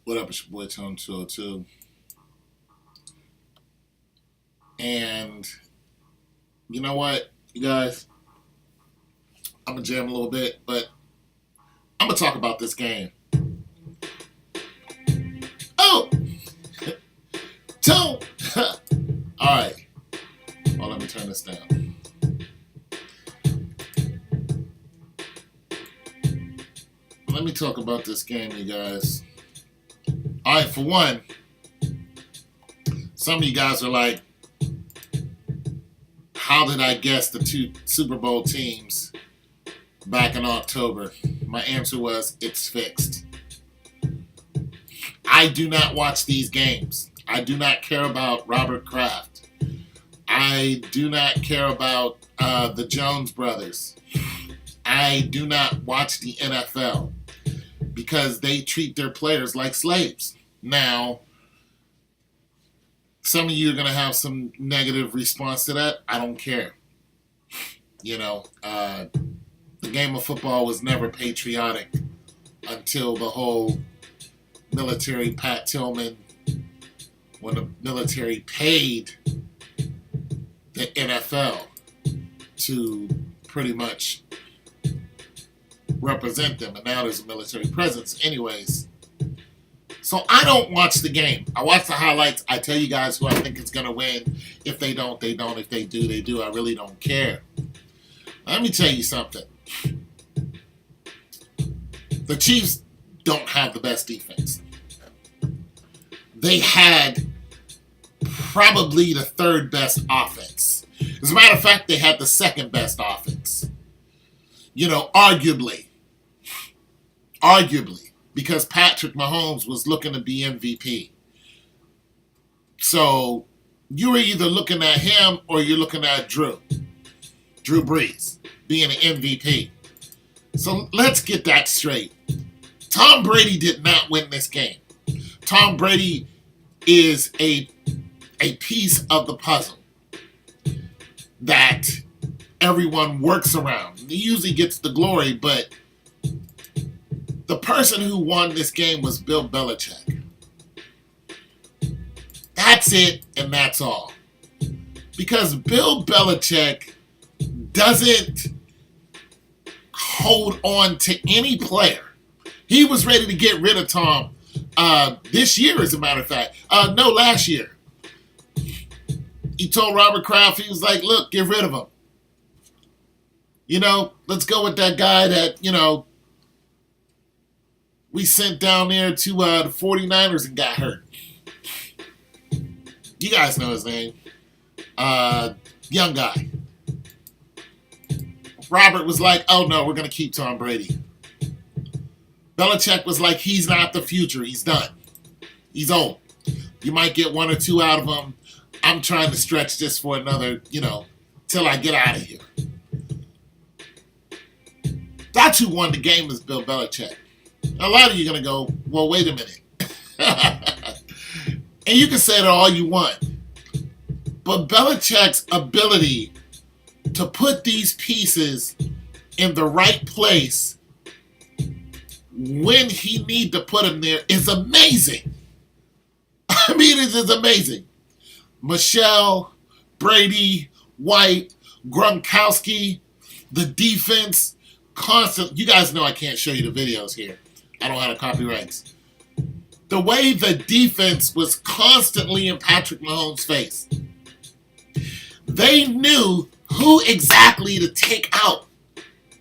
What up, it's your boy Tone 202. And you know what, you guys? I'm gonna jam a little bit, but I'm gonna talk about this game. Oh, Tone! Alright, well, let me turn this down. Let me talk about this game, you guys. Alright, for one, some of you guys are like, how did I guess the two Super Bowl teams back in October? My answer was, it's fixed. I do not watch these games. I do not care about Robert Kraft. I do not care about the Jones brothers. I do not watch the NFL because they treat their players like slaves. Now, some of you are going to have some negative response to that. I don't care. The game of football was never patriotic until the whole military Pat Tillman, when the military paid the NFL to pretty much represent them, and now there's a military presence. Anyways, so I don't watch the game. I watch the highlights. I tell you guys who I think is going to win. If they don't, they don't. If they do, they do. I really don't care. Let me tell you something. The Chiefs don't have the best defense. They had probably the third best offense. As a matter of fact, they had the second best offense. Arguably, because Patrick Mahomes was looking to be MVP. So you were either looking at him or you're looking at Drew Brees being an MVP. So let's get that straight. Tom Brady did not win this game. Tom Brady is a piece of the puzzle that everyone works around. He usually gets the glory, but the person who won this game was Bill Belichick. That's it, and that's all. Because Bill Belichick doesn't hold on to any player. He was ready to get rid of Tom this year, as a matter of fact. No, last year. He told Robert Kraft, he was like, look, get rid of him. Let's go with that guy that, we sent down there to the 49ers and got hurt. You guys know his name. Young guy. Robert was like, oh no, we're going to keep Tom Brady. Belichick was like, he's not the future. He's done. He's old. You might get one or two out of him. I'm trying to stretch this for another, till I get out of here. That's who won the game is Bill Belichick. A lot of you are going to go, well, wait a minute. And you can say that all you want. But Belichick's ability to put these pieces in the right place when he need to put them there is amazing. I mean, it is amazing. Michelle, Brady, White, Gronkowski, the defense, constant. You guys know I can't show you the videos here. I don't have the copyrights. The way the defense was constantly in Patrick Mahomes' face. They knew who exactly to take out.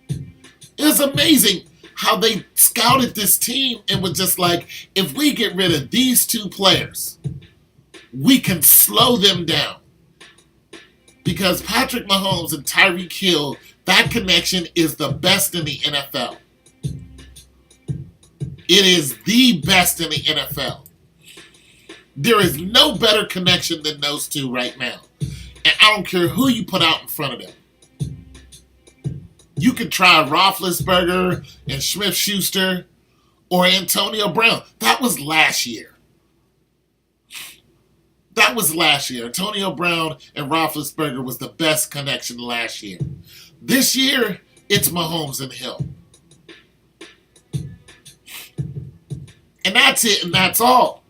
It was amazing how they scouted this team and was just like, if we get rid of these two players, we can slow them down. Because Patrick Mahomes and Tyreek Hill, that connection is the best in the NFL. It is the best in the NFL. There is no better connection than those two right now. And I don't care who you put out in front of them. You could try Roethlisberger and Smith-Schuster or Antonio Brown. That was last year. Antonio Brown and Roethlisberger was the best connection last year. This year, it's Mahomes and Hill. And that's it, and that's all.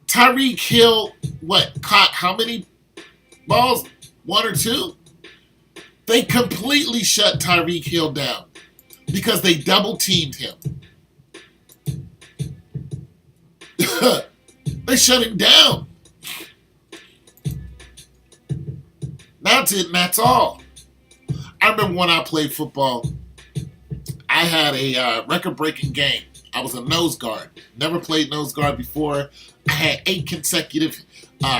Tyreek Hill, caught how many balls? One or two? They completely shut Tyreek Hill down because they double-teamed him. They shut him down. That's it, and that's all. I remember when I played football, I had a record-breaking game. I was a nose guard. Never played nose guard before. I had 8 consecutive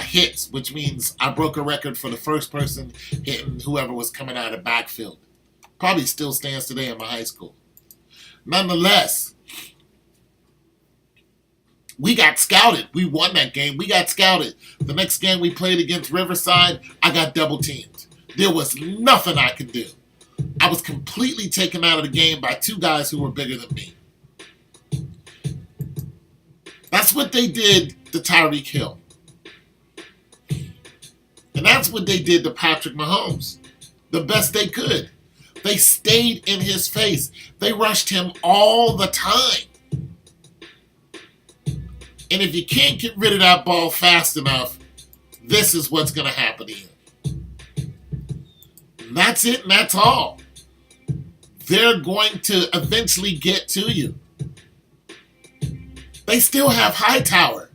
hits, which means I broke a record for the first person hitting whoever was coming out of the backfield. Probably still stands today in my high school. Nonetheless, we got scouted. We won that game. We got scouted. The next game we played against Riverside, I got double teamed. There was nothing I could do. I was completely taken out of the game by 2 guys who were bigger than me. That's what they did to Tyreek Hill. And that's what they did to Patrick Mahomes. The best they could. They stayed in his face. They rushed him all the time. And if you can't get rid of that ball fast enough, this is what's going to happen to you. And that's it, and that's all. They're going to eventually get to you. They still have Hightower.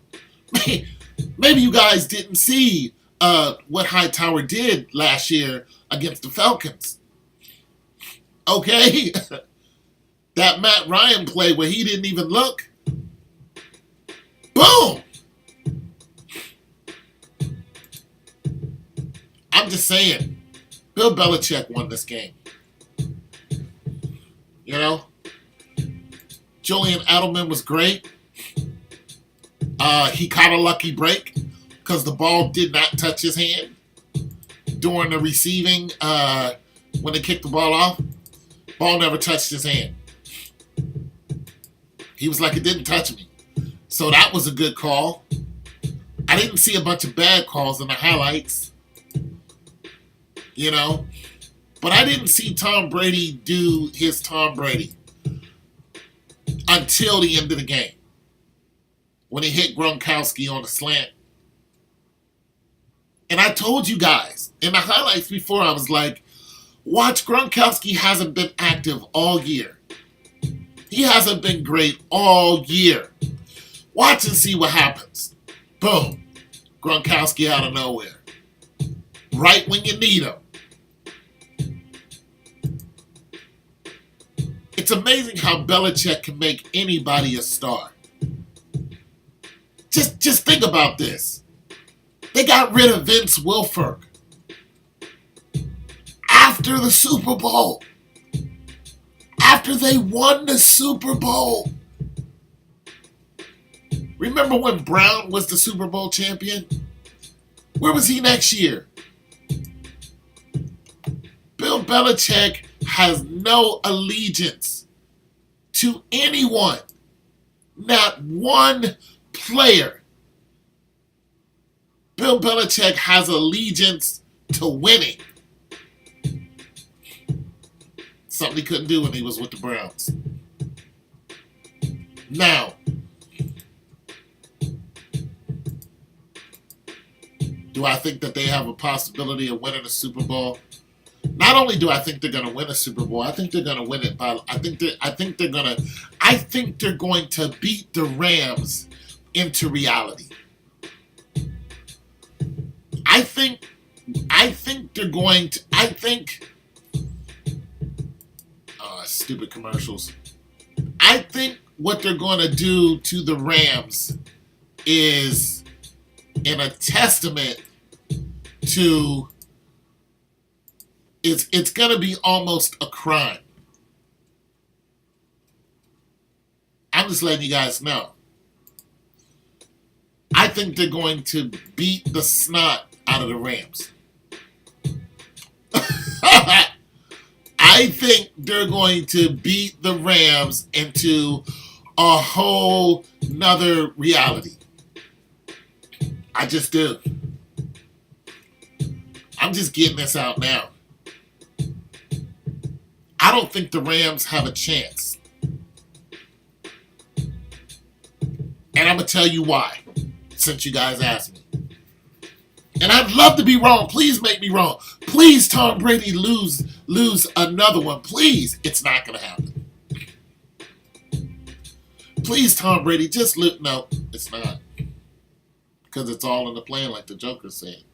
Maybe you guys didn't see what Hightower did last year against the Falcons. Okay? That Matt Ryan play where he didn't even look. Boom! I'm just saying, Bill Belichick won this game. You know? Julian Edelman was great. He caught a lucky break because the ball did not touch his hand during the receiving when they kicked the ball off. Ball never touched his hand. He was like, it didn't touch me. So that was a good call. I didn't see a bunch of bad calls in the highlights. You know? But I didn't see Tom Brady do his Tom Brady until the end of the game. When he hit Gronkowski on the slant. And I told you guys in the highlights before, I was like, watch, Gronkowski hasn't been active all year. He hasn't been great all year. Watch and see what happens. Boom. Gronkowski out of nowhere. Right when you need him. It's amazing how Belichick can make anybody a star. Just think about this. They got rid of Vince Wilfork after the Super Bowl. After they won the Super Bowl. Remember when Brown was the Super Bowl champion? Where was he next year? Bill Belichick has no allegiance to anyone. Not one player. Bill Belichick has allegiance to winning. Something he couldn't do when he was with the Browns. Now, do I think that they have a possibility of winning a Super Bowl? Not only do I think they're going to win a Super Bowl, I think they're going to win it by. I think they're going to beat the Rams into reality. I think they're going to. Stupid commercials. I think what they're going to do to the Rams is in a testament to. It's going to be almost a crime. I'm just letting you guys know. I think they're going to beat the snot out of the Rams. I think they're going to beat the Rams into a whole nother reality. I just do. I'm just getting this out now. I don't think the Rams have a chance. And I'm going to tell you why, since you guys asked me. And I'd love to be wrong. Please make me wrong. Please, Tom Brady lose another one. Please. It's not going to happen. Please, Tom Brady, just look. No, it's not. Because it's all in the plan, like the Joker said.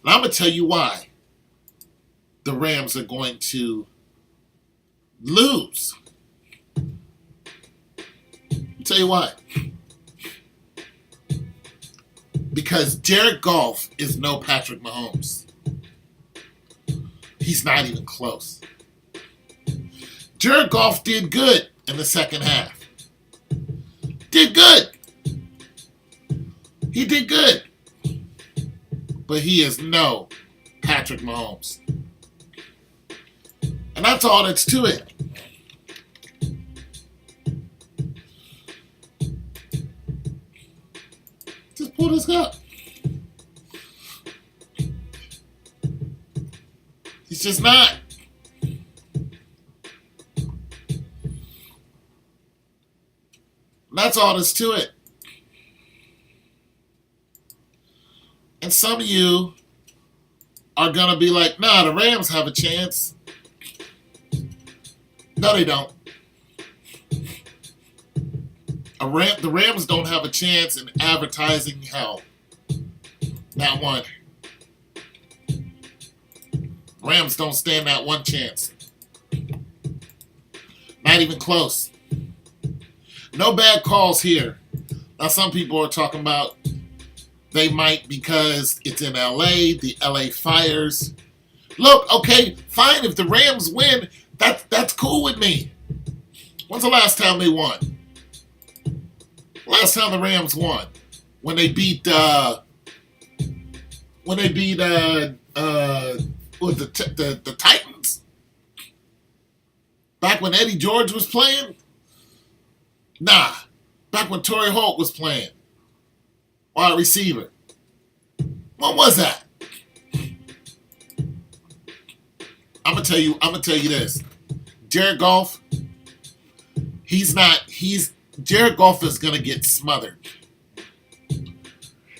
And I'm going to tell you why the Rams are going to lose. I'll tell you why. Because Jared Goff is no Patrick Mahomes. He's not even close. Jared Goff did good in the second half. Did good. He did good. But he is no Patrick Mahomes. And that's all that's to it. Just pull this up. He's just not. That's all there's to it. And some of you are going to be like, nah, the Rams have a chance. No, they don't. The Rams don't have a chance in advertising hell. Not one. Rams don't stand that one chance. Not even close. No bad calls here. Now, some people are talking about they might because it's in LA, the LA Fires. Look, okay, fine. If the Rams win, that's cool with me. When's the last time they won? Last time the Rams won, when they beat the Titans, back when Eddie George was playing. Nah, back when Torrey Holt was playing, wide receiver. When was that? I'm gonna tell you this. Jared Goff, Jared Goff is going to get smothered.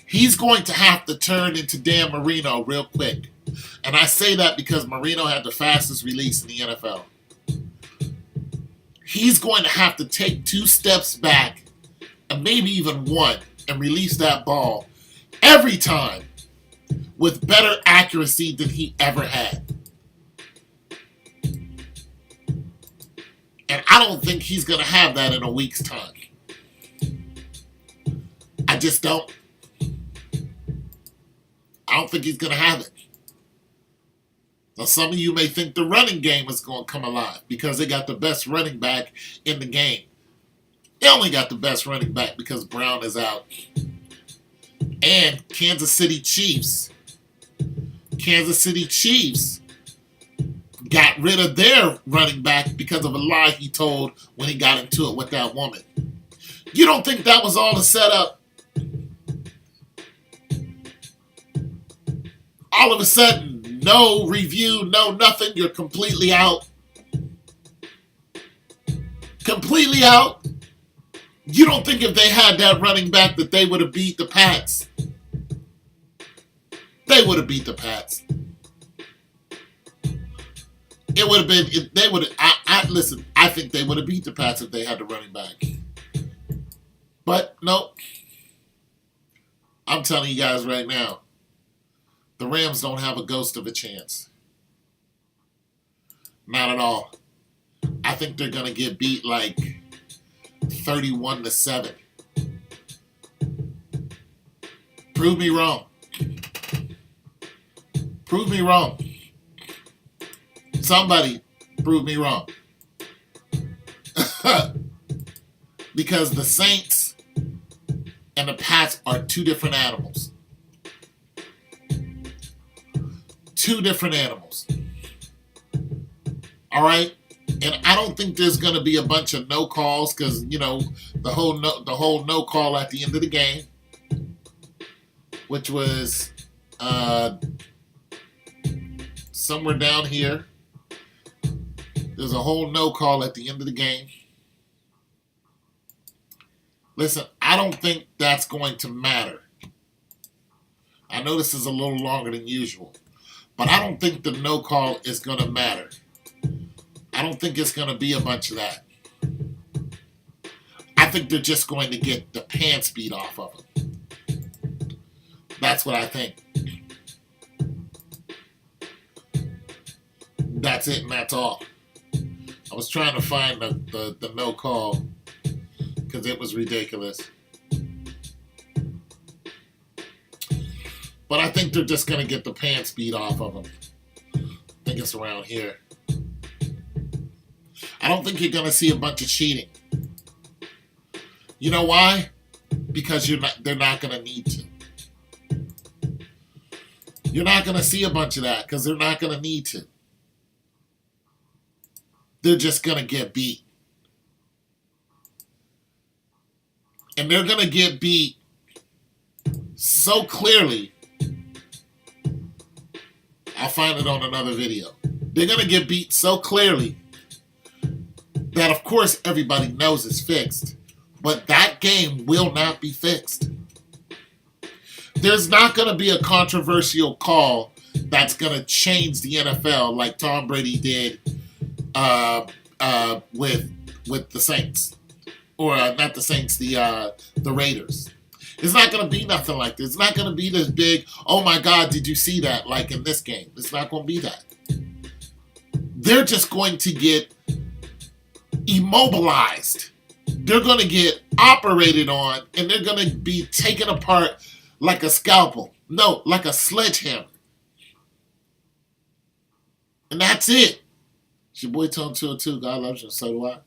He's going to have to turn into Dan Marino real quick. And I say that because Marino had the fastest release in the NFL. He's going to have to take 2 steps back, and maybe even 1, and release that ball every time with better accuracy than he ever had. And I don't think he's going to have that in a week's time. I just don't. I don't think he's going to have it. Now, some of you may think the running game is going to come alive because they got the best running back in the game. They only got the best running back because Brown is out. And Kansas City Chiefs got rid of their running back because of a lie he told when he got into it with that woman. You don't think that was all the setup? All of a sudden, no review, no nothing, you're completely out. Completely out. You don't think if they had that running back that they would have beat the Pats? They would have beat the Pats. It would have been, if they would have, listen, I think they would have beat the Pats if they had the running back. But, nope. I'm telling you guys right now, the Rams don't have a ghost of a chance. Not at all. I think they're going to get beat like 31-7. Prove me wrong. Prove me wrong. Somebody prove me wrong. Because the Saints and the Pats are 2 different animals. 2 different animals. All right? And I don't think there's going to be a bunch of no calls because, you know, the whole no call at the end of the game, which was somewhere down here. There's a whole no call at the end of the game. Listen, I don't think that's going to matter. I know this is a little longer than usual, but I don't think the no call is going to matter. I don't think it's going to be a bunch of that. I think they're just going to get the pants beat off of them. That's what I think. That's it and that's all. I was trying to find the no call because it was ridiculous. But I think they're just going to get the pants beat off of them. I think it's around here. I don't think you're going to see a bunch of cheating. You know why? Because they're not going to need to. You're not going to see a bunch of that because they're not going to need to. They're just going to get beat. And they're going to get beat so clearly. I'll find it on another video. They're going to get beat so clearly that, of course, everybody knows it's fixed. But that game will not be fixed. There's not going to be a controversial call that's going to change the NFL like Tom Brady did with the Saints. Or not the Saints, the Raiders. It's not going to be nothing like this. It's not going to be this big, oh my God, did you see that? Like in this game. It's not going to be that. They're just going to get immobilized. They're going to get operated on, and they're going to be taken apart like a scalpel. No, like a sledgehammer. And that's it. It's your boy Tone 202. God loves you, and so do I.